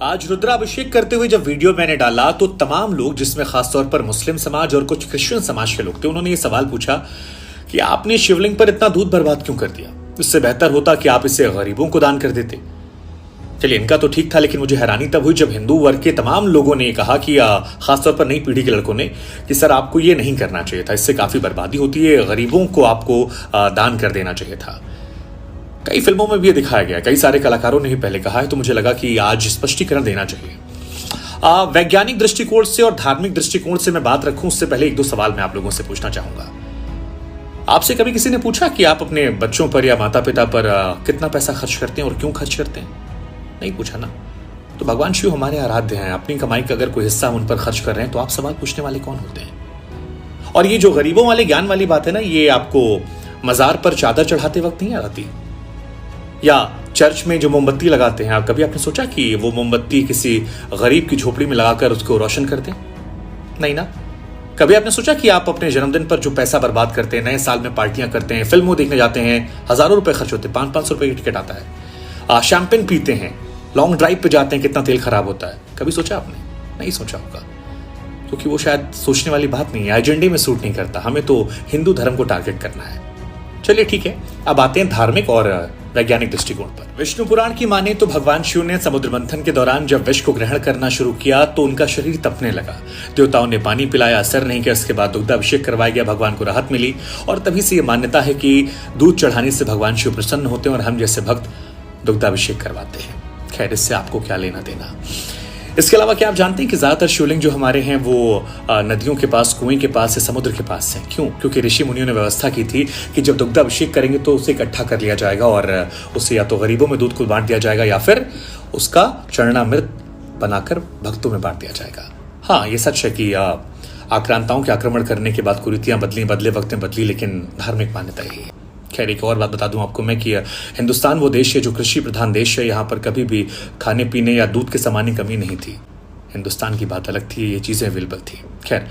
आज रुद्राभिषेक करते हुए जब वीडियो मैंने डाला तो तमाम लोग, जिसमें खासतौर पर मुस्लिम समाज और कुछ क्रिश्चियन समाज के लोग थे, उन्होंने ये सवाल पूछा कि आपने शिवलिंग पर इतना दूध बर्बाद क्यों कर दिया? इससे बेहतर होता कि आप इसे गरीबों को दान कर देते। चलिए, इनका तो ठीक था, लेकिन मुझे हैरानी तब हुई जब हिंदू वर्ग के तमाम लोगों ने कहा कि खासतौर पर नई पीढ़ी के लड़कों ने कि सर आपको ये नहीं करना चाहिए था, इससे काफी बर्बादी होती है, गरीबों को आपको दान कर देना चाहिए था। कई फिल्मों में भी ये दिखाया गया, कई सारे कलाकारों ने ही पहले कहा है, तो मुझे लगा कि आज स्पष्टीकरण देना चाहिए। वैज्ञानिक दृष्टिकोण से और धार्मिक दृष्टिकोण से मैं बात रखूं उससे पहले एक दो सवाल मैं आप लोगों से पूछना चाहूंगा। आपसे कभी किसी ने पूछा कि आप अपने बच्चों पर या माता पिता पर कितना पैसा खर्च करते हैं और क्यों खर्च करते हैं? नहीं पूछा ना। तो भगवान शिव हमारे आराध्य हैं, अपनी कमाई का अगर कोई हिस्सा उन पर खर्च कर रहे हैं तो आप सवाल पूछने वाले कौन होते हैं? और ये जो गरीबों वाले ज्ञान वाली बात है ना, ये आपको मजार पर चादर चढ़ाते वक्त नहीं आती, या चर्च में जो मोमबत्ती लगाते हैं, कभी आपने सोचा कि वो मोमबत्ती किसी गरीब की झोपड़ी में लगाकर उसको रोशन कर दें? नहीं ना। कभी आपने सोचा कि आप अपने जन्मदिन पर जो पैसा बर्बाद करते हैं, नए साल में पार्टियां करते हैं, फिल्मों देखने जाते हैं, हजारों रुपए खर्च होते हैं, 500-500 रुपए की टिकट आता है, शैंपेन पीते हैं, लॉन्ग ड्राइव पे जाते हैं, कितना तेल खराब होता है? कभी सोचा आपने? नहीं सोचा होगा, क्योंकि वो शायद सोचने वाली बात नहीं है, एजेंडे में सूट नहीं करता। हमें तो हिंदू धर्म को टारगेट करना है। चलिए ठीक है, अब आते हैं धार्मिक और वैज्ञानिक दृष्टिकोण पर। विष्णु पुराण की माने तो भगवान शिव ने समुद्र मंथन के दौरान जब विष को ग्रहण करना शुरू किया तो उनका शरीर तपने लगा। देवताओं ने पानी पिलाया, असर नहीं किया। इसके बाद दुग्धाभिषेक करवाया गया, भगवान को राहत मिली, और तभी से ये मान्यता है कि दूध चढ़ाने से भगवान शिव प्रसन्न होते हैं और हम जैसे भक्त दुग्धाभिषेक करवाते हैं। खैर, इससे आपको क्या लेना देना। इसके अलावा क्या आप जानते हैं कि ज्यादातर शिवलिंग जो हमारे हैं वो नदियों के पास, कुएं के पास या समुद्र के पास है? क्यों? क्योंकि ऋषि मुनियों ने व्यवस्था की थी कि जब दुग्धाभिषेक करेंगे तो उसे इकट्ठा कर लिया जाएगा और उसे या तो गरीबों में दूध को बांट दिया जाएगा या फिर उसका चरणामृत बनाकर भक्तों में बांट दिया जाएगा। हाँ, ये सच है कि आक्रांताओं के आक्रमण करने के बाद कुरीतियां बदली, बदले वक्त में बदली, लेकिन धार्मिक मान्यता यही है। खैर, एक और बात बता दूं आपको मैं कि हिंदुस्तान वो देश है जो कृषि प्रधान देश है। यहाँ पर कभी भी खाने पीने या दूध के सामान की कमी नहीं थी। हिंदुस्तान की बात अलग थी, ये चीजें अवेलेबल थी। खैर।